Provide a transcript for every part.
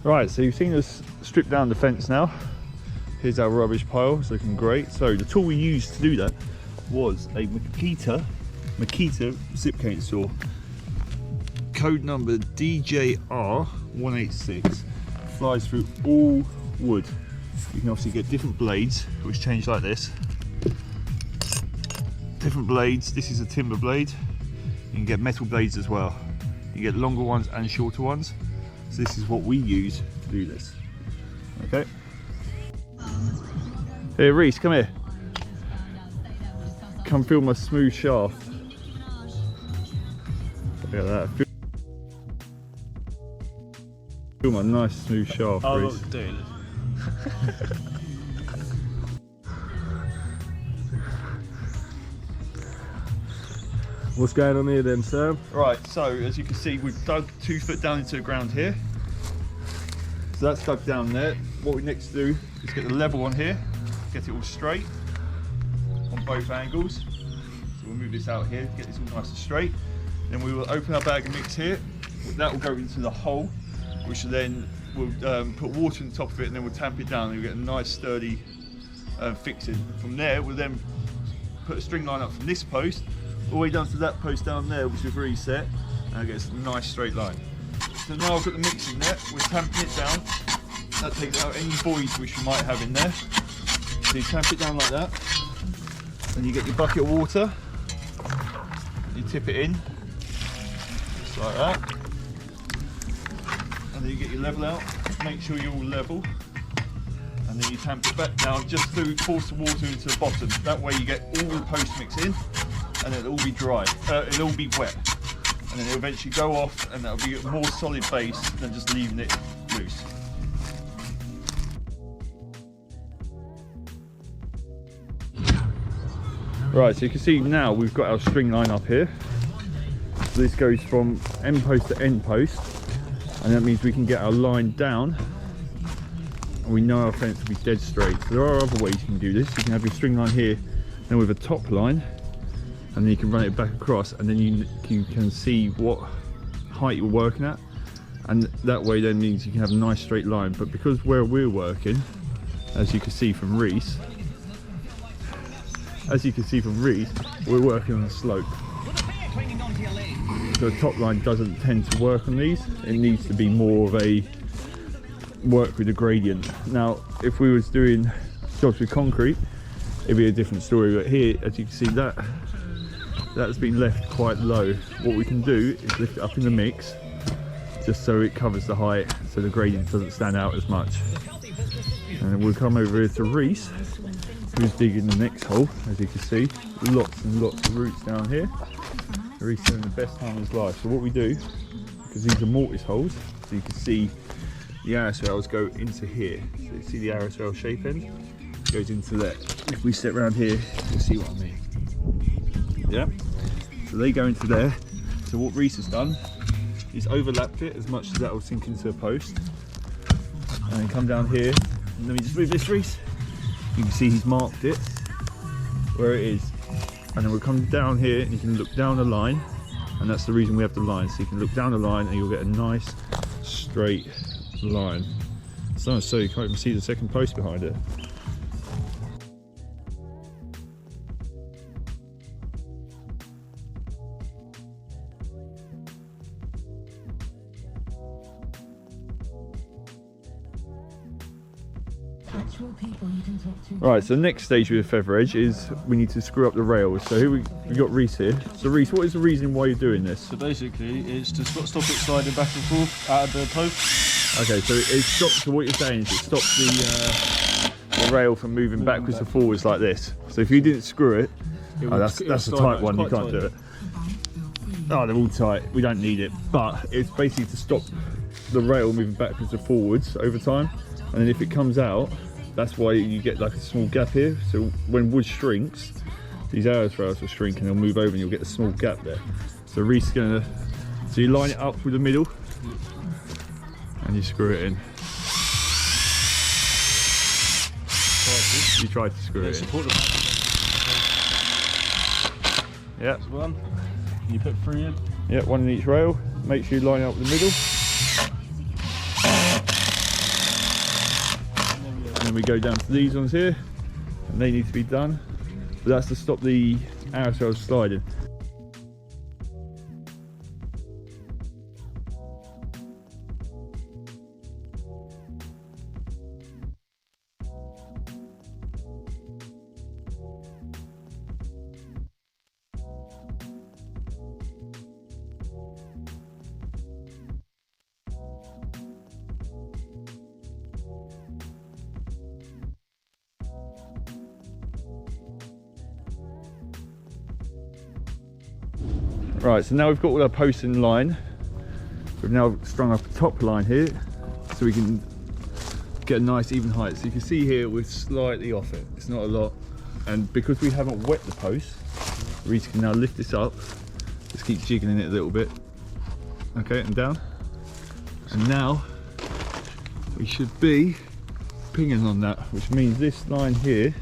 Right, so you've seen us strip down the fence now. Here's our rubbish pile, it's looking great. So the tool we used to do that was a Makita zip cane saw. Code number DJR186. Flies through all wood. You can obviously get different blades, which change like this. Different blades, this is a timber blade. You can get metal blades as well. You get longer ones and shorter ones. So this is what we use to do this. Okay. Hey Reese, come here. Come feel my smooth shaft. Look at that. Feel my nice smooth shaft, Oh, Reese. dude. What's going on here then, Sam? Right, so as you can see, we've dug 2 foot down into the ground here. So that's dug down there. What we next do is get the level on here, get it all straight on both angles. So we'll move this out here, get this all nice and straight. Then we will open our bag of mix here. That will go into the hole, which then we'll put water on the top of it, and then we'll tamp it down and you'll get a nice sturdy fixing. From there, we'll then put a string line up from this post all the way down to that post down there, which we've reset, and it gets a nice straight line. So now I've got the mix in there, we're tamping it down. That takes out any voids which you might have in there. So you tamp it down like that, and you get your bucket of water, you tip it in, just like that, and then you get your level out, make sure you're all level, and then you tamp it back down just to force the water into the bottom. That way you get all the post mix in, and it'll all be dry, it'll all be wet, and then it'll eventually go off, and that'll be a more solid base than just leaving it loose. Right, so you can see now we've got our string line up here. So this goes from end post to end post, and that means we can get our line down, and we know our fence will be dead straight. So there are other ways you can do this. You can have your string line here, then with a top line, and then you can run it back across, and then you can see what height you're working at, and that way then means you can have a nice straight line. But because where we're working, as you can see from Reese, we're working on a slope. So the top line doesn't tend to work on these. It needs to be more of a work with a gradient. Now, if we was doing jobs with concrete, it'd be a different story. But here, as you can see, that's been left quite low. What we can do is lift it up in the mix, just so it covers the height, so the gradient doesn't stand out as much. And then we'll come over here to Reese, who's digging the next hole. As you can see, lots and lots of roots down here. Reese having the best time of his life. So what we do, because these are mortise holes, so you can see the arrow rails go into here. So you see the arrow rail shape end? It goes into there. If we step around here, you'll see what I mean. Yeah? So they go into there. So what Reese has done is overlapped it as much as that will sink into a post. And then come down here. And let me just move this, Reese. You can see he's marked it where it is, and then we'll come down here and you can look down the line, and that's the reason we have the line. So you can look down the line and you'll get a nice straight line. So you can't even see the second post behind it. Right, so the next stage with Featheredge is we need to screw up the rails. So here we got Reese here. So Reese, what is the reason why you're doing this? So basically, it's to stop it sliding back and forth out of the post. Okay, so it stops. So what you're saying is it stops the rail from moving backwards and forwards like this. So if you didn't screw it, that's a tight one. You can't do it. Oh, they're all tight. We don't need it, but it's basically to stop the rail moving backwards and forwards over time. And then if it comes out, that's why you get like a small gap here. So when wood shrinks, these arrow rails will shrink and they'll move over and you'll get a small gap there. So Reese is gonna, so you line it up with the middle and you screw it in. You try to screw it in. Yeah. That's one. You put 3 in. Yeah, one in each rail. Make sure you line it up with the middle. we go down to these ones here, and they need to be done. But that's to stop the arrow rails sliding. Right, so now we've got all our posts in line. We've now strung up the top line here, so we can get a nice even height. So you can see here we're slightly off it. It's not a lot, and because we haven't wet the post, Reese can now lift this up. Just keep jiggling it a little bit. Okay, and down. And now we should be pinging on that, which means this line here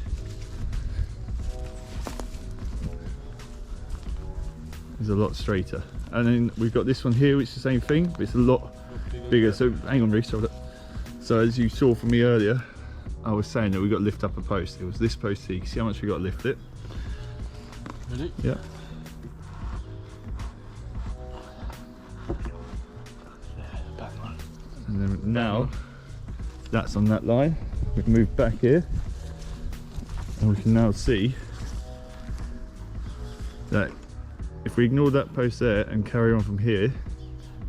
is a lot straighter. And then we've got this one here, which is the same thing, but it's a lot bigger. So hang on, Reece, hold it. So as you saw from me earlier, I was saying that we got to lift up a post. It was this post here. You can see how much we got to lift it. Ready? Yeah. And then now that's on that line. We can move back here, and we can now see that if we ignore that post there and carry on from here,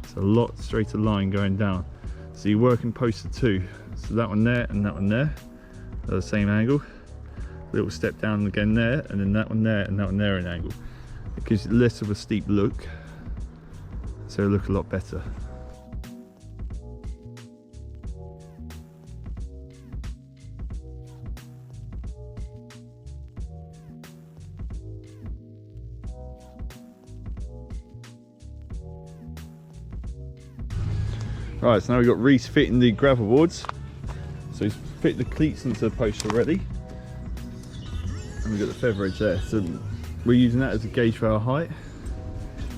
it's a lot straighter line going down. So you're working posts of two. So that one there and that one there are the same angle. A little step down again there, and then that one there and that one there an angle. It gives it less of a steep look, so it'll look a lot better. Right, so now we've got Reece fitting the gravel boards. So he's fit the cleats into the post already. And we've got the featheredge there. So we're using that as a gauge for our height.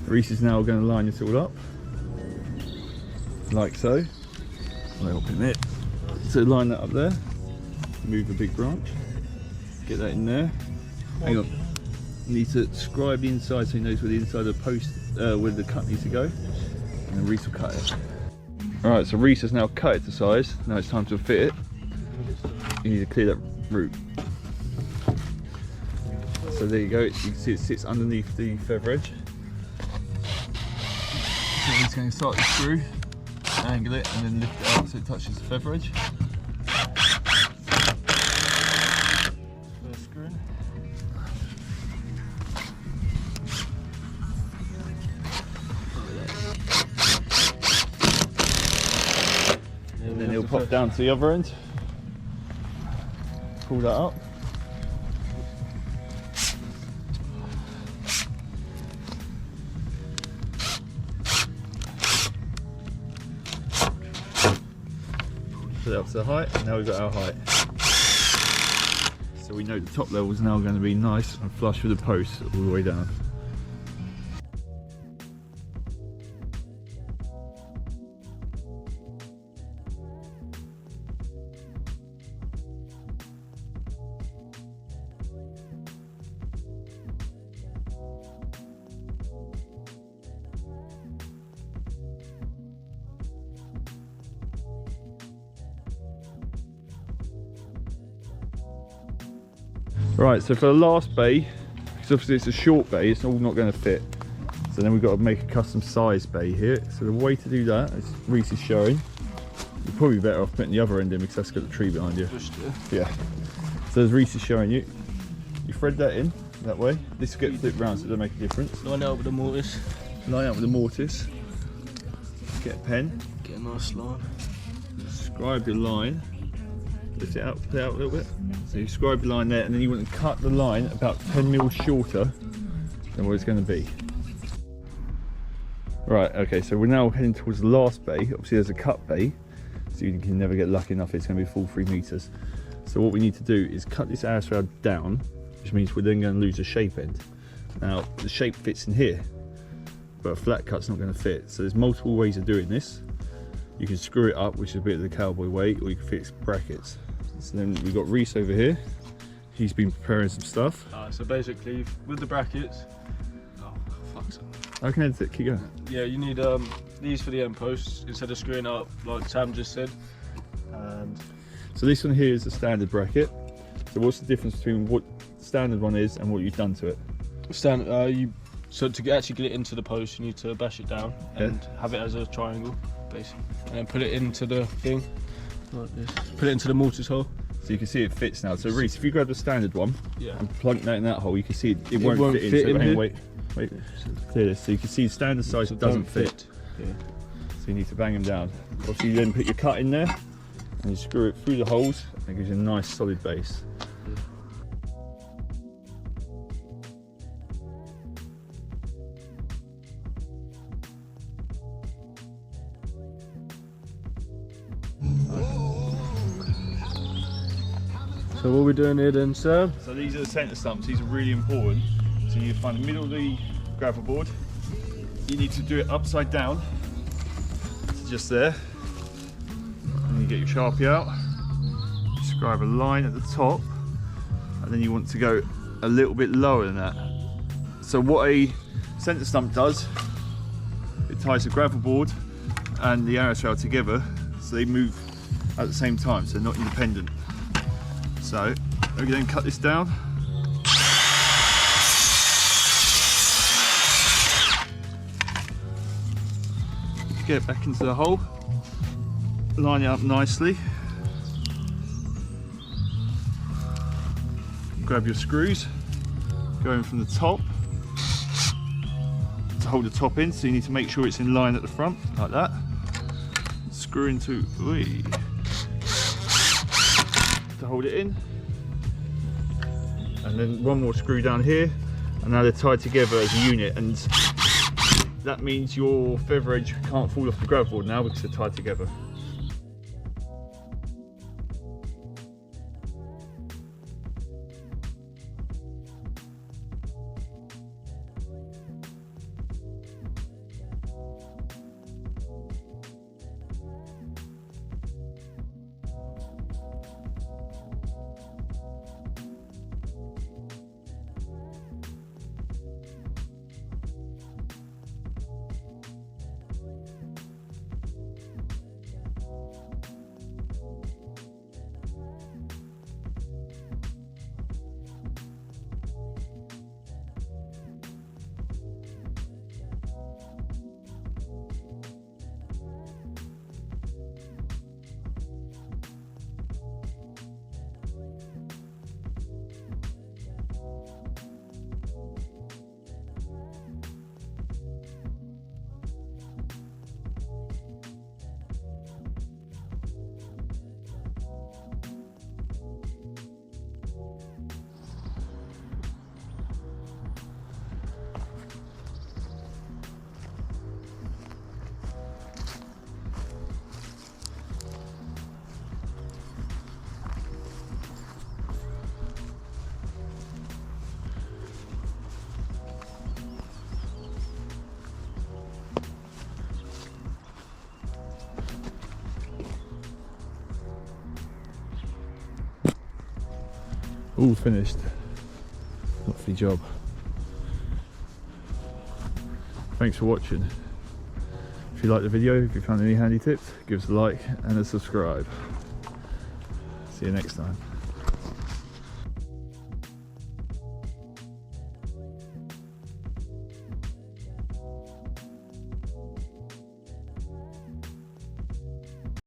Reece is now going to line this all up. Like so. I'll help him there. So line that up there. Move the big branch. Get that in there. Hang on. You need to scribe the inside so he knows where the inside of the post, where the cut needs to go. And then Reece will cut it. Alright, so Reece has now cut it to size. Now it's time to fit it. You need to clear that root. So there you go, you can see it sits underneath the featheredge. So he's going to start the screw, angle it, and then lift it up so it touches the featheredge. First screw in. And then he'll pop down to the other end. Pull that up. Put it up to the height, and now we've got our height. So we know the top level is now going to be nice and flush with the post all the way down. Right, so for the last bay, because obviously it's a short bay, it's all not going to fit. So then we've got to make a custom size bay here. So the way to do that, as Reece is showing, you're probably better off putting the other end in because that's got the tree behind you. Yeah. So as Reece is showing you, you thread that in that way. This will get flipped round so it doesn't make a difference. Line out with the mortise. Line out with the mortise. Get a pen. Get a nice line. Scribe your line. Lift it out, put it out a little bit. So you scribe your line there, and then you want to cut the line about 10 mil shorter than what it's going to be. Right, okay, so we're now heading towards the last bay. Obviously there's a cut bay, so you can never get lucky enough it's going to be a full 3 meters. So what we need to do is cut this arrow shroud down, which means we're then going to lose a shape end. Now, the shape fits in here, but a flat cut's not going to fit. So there's multiple ways of doing this. You can screw it up, which is a bit of the cowboy way, or you can fix brackets. So then we've got Reese over here. He's been preparing some stuff. So basically, with the brackets, I can edit it, keep going. yeah, you need these for the end posts instead of screwing up like Sam just said. And So this one here is the standard bracket. So what's the difference between what the standard one is and what you've done to it? so to actually get it into the post, you need to bash it down and have it as a triangle, basically, and then put it into the thing like this. Put it into the mortise hole. So you can see it fits now. So Reese, if you grab the standard one and plunk that in that hole, you can see it won't fit in. So hang on, wait, clear this. So you can see the standard size doesn't fit. Yeah. So you need to bang them down. Obviously you then put your cut in there and you screw it through the holes and it gives you a nice solid base. So what are we doing here then, Sam? So these are the centre stumps. These are really important. So you find the middle of the gravel board. You need to do it upside down. So just there. And you get your Sharpie out. Describe a line at the top. And then you want to go a little bit lower than that. So what a centre stump does, it ties the gravel board and the arrow trail together so they move at the same time, so they're not independent. So we then cut this down. Get it back into the hole, line it up nicely. Grab your screws, going from the top to hold the top in, so you need to make sure it's in line at the front, like that. Screw into, to hold it in, and then one more screw down here, and now they're tied together as a unit, and that means your feather edge can't fall off the gravel board now because they're tied together. All finished. Lovely job. Thanks for watching. If you liked the video, if you found any handy tips, give us a like and a subscribe. See you next time.